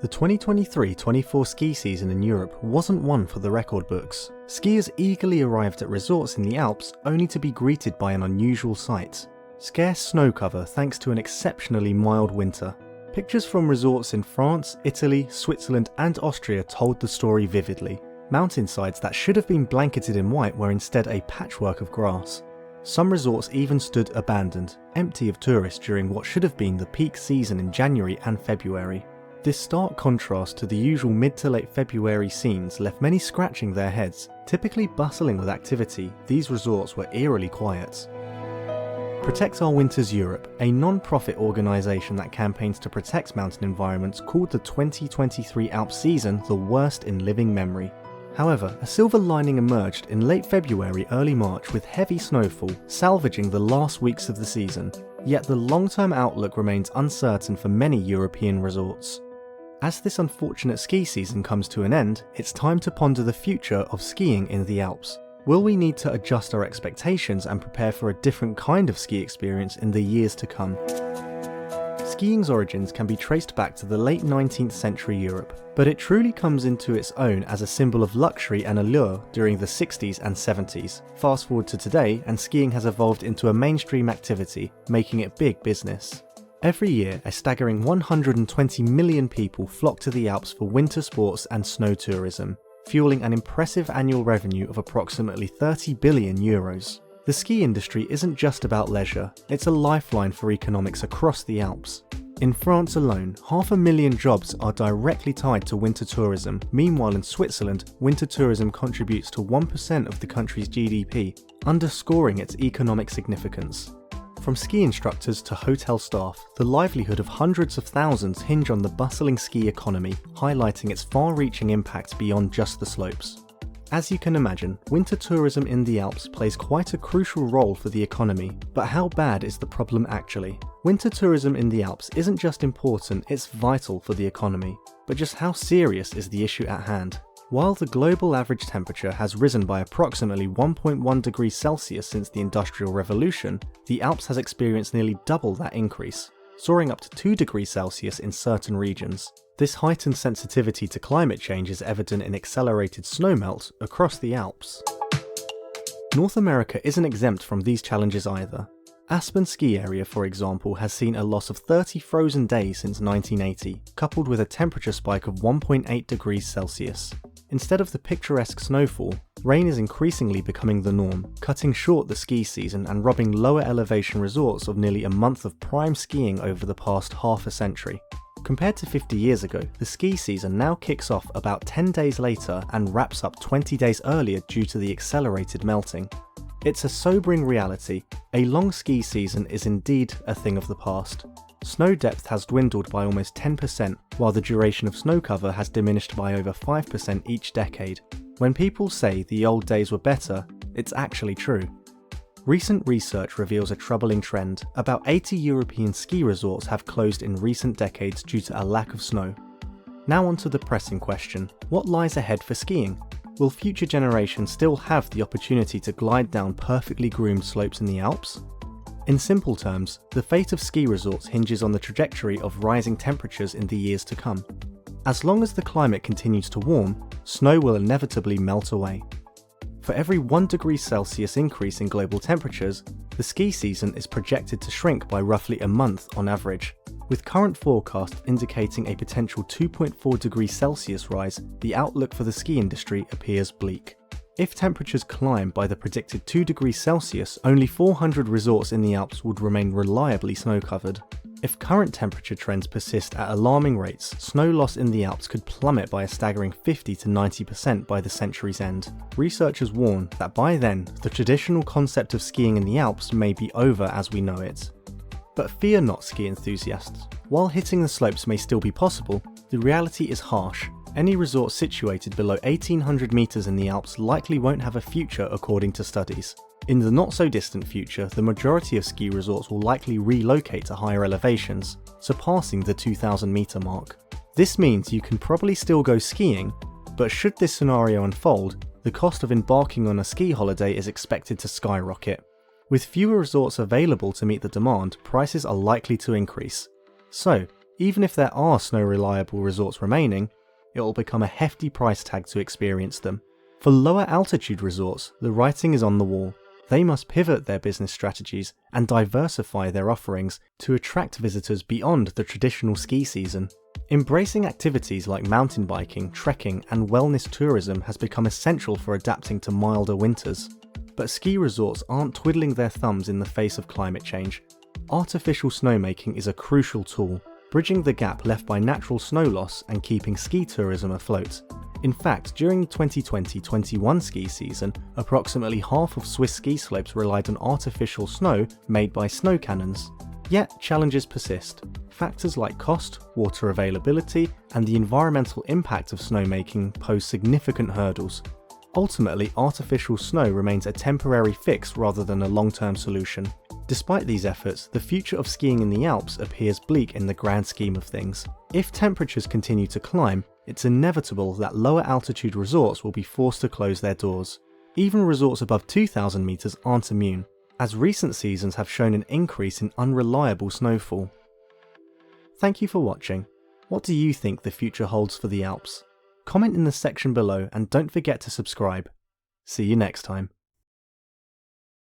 The 2023-24 ski season in Europe wasn't one for the record books. Skiers eagerly arrived at resorts in the Alps only to be greeted by an unusual sight: scarce snow cover thanks to an exceptionally mild winter. Pictures from resorts in France, Italy, Switzerland and Austria told the story vividly. Mountainsides that should have been blanketed in white were instead a patchwork of grass. Some resorts even stood abandoned, empty of tourists during what should have been the peak season in January and February. This stark contrast to the usual mid to late February scenes left many scratching their heads. Typically bustling with activity, these resorts were eerily quiet. Protect Our Winters Europe, a non-profit organisation that campaigns to protect mountain environments, called the 2023 Alps season the worst in living memory. However, a silver lining emerged in late February, early March with heavy snowfall, salvaging the last weeks of the season. Yet the long-term outlook remains uncertain for many European resorts. As this unfortunate ski season comes to an end, it's time to ponder the future of skiing in the Alps. Will we need to adjust our expectations and prepare for a different kind of ski experience in the years to come? Skiing's origins can be traced back to the late 19th century Europe, but it truly comes into its own as a symbol of luxury and allure during the 60s and 70s. Fast forward to today, and skiing has evolved into a mainstream activity, making it big business. Every year, a staggering 120 million people flock to the Alps for winter sports and snow tourism, fueling an impressive annual revenue of approximately 30 billion euros. The ski industry isn't just about leisure, it's a lifeline for economics across the Alps. In France alone, 500,000 jobs are directly tied to winter tourism. Meanwhile in Switzerland, winter tourism contributes to 1% of the country's GDP, underscoring its economic significance. From ski instructors to hotel staff, the livelihood of hundreds of thousands hinge on the bustling ski economy, highlighting its far-reaching impact beyond just the slopes. As you can imagine, winter tourism in the Alps plays quite a crucial role for the economy, but how bad is the problem actually? Winter tourism in the Alps isn't just important, it's vital for the economy, but just how serious is the issue at hand? While the global average temperature has risen by approximately 1.1 degrees Celsius since the Industrial Revolution, the Alps has experienced nearly double that increase, soaring up to 2 degrees Celsius in certain regions. This heightened sensitivity to climate change is evident in accelerated snowmelt across the Alps. North America isn't exempt from these challenges either. Aspen ski area, for example, has seen a loss of 30 frozen days since 1980, coupled with a temperature spike of 1.8 degrees Celsius. Instead of the picturesque snowfall, rain is increasingly becoming the norm, cutting short the ski season and robbing lower elevation resorts of nearly a month of prime skiing over the past half a century. Compared to 50 years ago, the ski season now kicks off about 10 days later and wraps up 20 days earlier due to the accelerated melting. It's a sobering reality. A long ski season is indeed a thing of the past. Snow depth has dwindled by almost 10%, while the duration of snow cover has diminished by over 5% each decade. When people say the old days were better, it's actually true. Recent research reveals a troubling trend. About 80 European ski resorts have closed in recent decades due to a lack of snow. Now onto the pressing question: what lies ahead for skiing? Will future generations still have the opportunity to glide down perfectly groomed slopes in the Alps? In simple terms, the fate of ski resorts hinges on the trajectory of rising temperatures in the years to come. As long as the climate continues to warm, snow will inevitably melt away. For every 1 degree Celsius increase in global temperatures, the ski season is projected to shrink by roughly a month on average. With current forecasts indicating a potential 2.4 degrees Celsius rise, the outlook for the ski industry appears bleak. If temperatures climb by the predicted 2 degrees Celsius, only 400 resorts in the Alps would remain reliably snow-covered. If current temperature trends persist at alarming rates, snow loss in the Alps could plummet by a staggering 50 to 90% by the century's end. Researchers warn that by then, the traditional concept of skiing in the Alps may be over as we know it. But fear not, ski enthusiasts. While hitting the slopes may still be possible, the reality is harsh. Any resort situated below 1800 meters in the Alps likely won't have a future according to studies. In the not so distant future, the majority of ski resorts will likely relocate to higher elevations, surpassing the 2000 meter mark. This means you can probably still go skiing, but should this scenario unfold, the cost of embarking on a ski holiday is expected to skyrocket. With fewer resorts available to meet the demand, prices are likely to increase. So, Even if there are snow-reliable resorts remaining, it will become a hefty price tag to experience them. For lower altitude resorts, the writing is on the wall. They must pivot their business strategies and diversify their offerings to attract visitors beyond the traditional ski season. Embracing activities like mountain biking, trekking, and wellness tourism has become essential for adapting to milder winters. But ski resorts aren't twiddling their thumbs in the face of climate change. Artificial snowmaking is a crucial tool, bridging the gap left by natural snow loss and keeping ski tourism afloat. In fact, during the 2020-21 ski season, approximately half of Swiss ski slopes relied on artificial snow made by snow cannons. Yet, challenges persist. Factors like cost, water availability, and the environmental impact of snowmaking pose significant hurdles. Ultimately, artificial snow remains a temporary fix rather than a long-term solution. Despite these efforts, the future of skiing in the Alps appears bleak in the grand scheme of things. If temperatures continue to climb, it's inevitable that lower altitude resorts will be forced to close their doors. Even resorts above 2,000 meters aren't immune, as recent seasons have shown an increase in unreliable snowfall. Thank you for watching. What do you think the future holds for the Alps? Comment in the section below and don't forget to subscribe. See you next time.